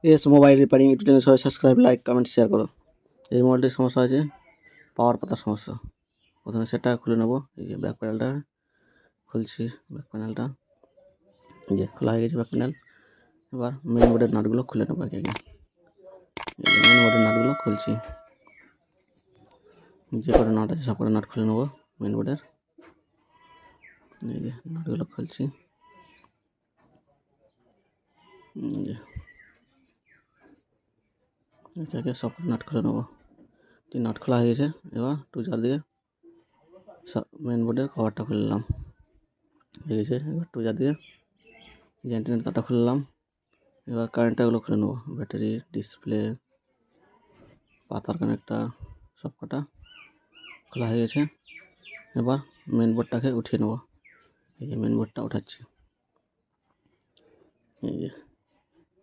S mobile repairing YouTube channel সবাই subscribe, like, comment, share করো। এই মোবাইলটির সমস্যা আছে পাওয়ার পাতার সমস্যা। প্রথমে সেটা খুলে নেবো। এই যে ব্যাক প্যানেলটা খুলছি, ব্যাক প্যানেলটা এই যে খোলা হয়ে গেছে ব্যাক প্যানেল। এবার মেন বোর্ডের নাটগুলো খুলে নেবো একে একে। মেন বোর্ডের নাটগুলো খুলছি, যে কটা নাট আছে সব কটা নাট খুলে নেবো মেন বোর্ডের। এই যে নাটগুলো খুলছি, এটাকে সব নাট খুলে নেবো। 3 নাট খোলা হয়ে গেছে। এবার টুজার দিয়ে মেন বোর্ডের কভারটা খুলে নিলাম, হয়ে গেছে। এবার টুজার দিয়ে অ্যান্টেনার তারটা খুললাম। এবার কানেক্টারগুলো খুলে নেবো, ব্যাটারি, ডিসপ্লে, পাতার কানেক্টার সব কটা খোলা হয়ে গেছে। এবার মেন বোর্ডটাকে উঠিয়ে নেবো। এই যে মেন বোর্ডটা উঠাচ্ছি, এই যে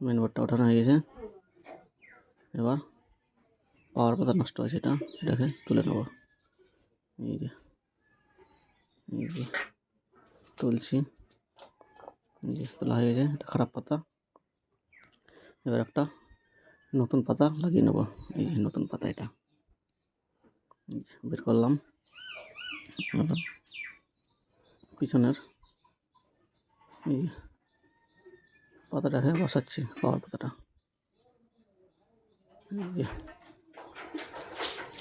মেন বোর্ডটা ওঠানো হয়ে গেছে। এবার পাওয়ার পাতা নষ্ট আছে এটাকে তুলে নেবো। এই যে তুলছি, এই যে তোলা হয়ে গেছে। এটা খারাপ পাতা। এবার একটা নতুন পাতা লাগিয়ে নেবো। এই যে নতুন পাতা এটা বের করলাম। পিছনের এই পাতাটাকে বসাচ্ছি, পাওয়ার পাতাটা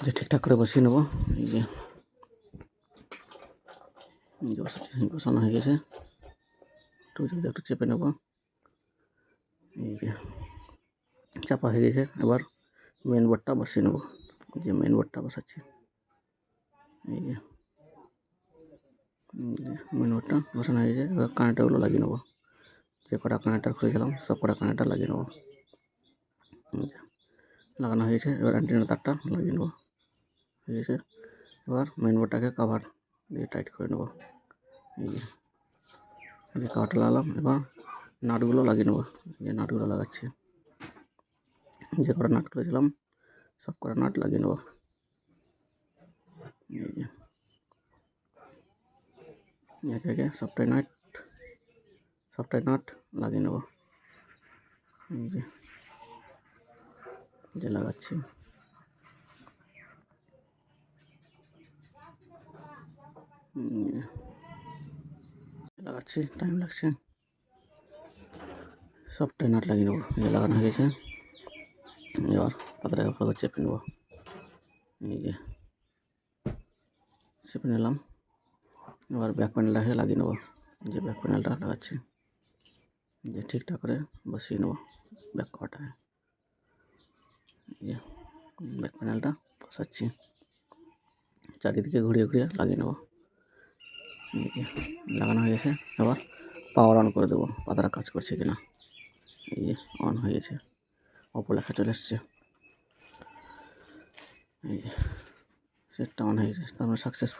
যে ঠিকঠাক করে বসিয়ে নেবো। এই যে বসাচ্ছি, বসানো হয়ে গেছে। একটু চেপে নেবো, এই যে চাপা হয়ে গেছে। এবার মেন বোর্ডটা বসিয়ে নেবো, যে মেন বোর্ডটা বসাচ্ছি। এই যে মেন বোর্ডটা বসানো হয়ে গেছে। এবার কানেক্টারগুলো লাগিয়ে নেবো, যে কটা কানেক্টার খুলেছিলাম সব কটা কানেক্টার লাগিয়ে নেবো। লাগানো হয়েছে। এবার অ্যান্টেনার তারটা লাগিয়ে নেবো, হয়ে গেছে। এবার মেন বোর্ডটাকে কাভার দিয়ে টাইট করে নেবো। এই যে কাভারটা লাগালাম। এবার নাটগুলো লাগিয়ে নেবো, যে নাটগুলো লাগাচ্ছি। যে কটা নাট খুলেছিলাম সব কটা নাট লাগিয়ে নেবো। এই যে একে একে সবটাই নাট লাগিয়ে নেবো। এই যে লাগাচ্ছি, টাইম লাগছে। সবটাই নাট লাগিয়ে নেবো। এই যে লাগানো হয়ে গেছে। এবার পাতাটাকে ভালো চেপে নেবো। এই যে চেপে নিলাম। এবার ব্যাক প্যানেলটাকে লাগিয়ে নেবো, যে ব্যাক প্যানেলটা লাগাচ্ছি, যে ঠিকঠাক করে বসিয়ে নেবো ব্যাক কভারটাকে। এই যে ব্যাক প্যানেলটা বসাচ্ছি, চারিদিকে ঘুরিয়ে ঘুরিয়ে লাগিয়ে নেবো। লাগানো হয়ে গেছে। এবার পাওয়ার অন করে দেবো, পাতাটা কাজ করছে কিনা। এই যে অন হয়ে গেছে, অপো লেখা চলে এসছে। এই যে সেটটা অন হয়ে গেছে, তার মানে সাকসেসফুল।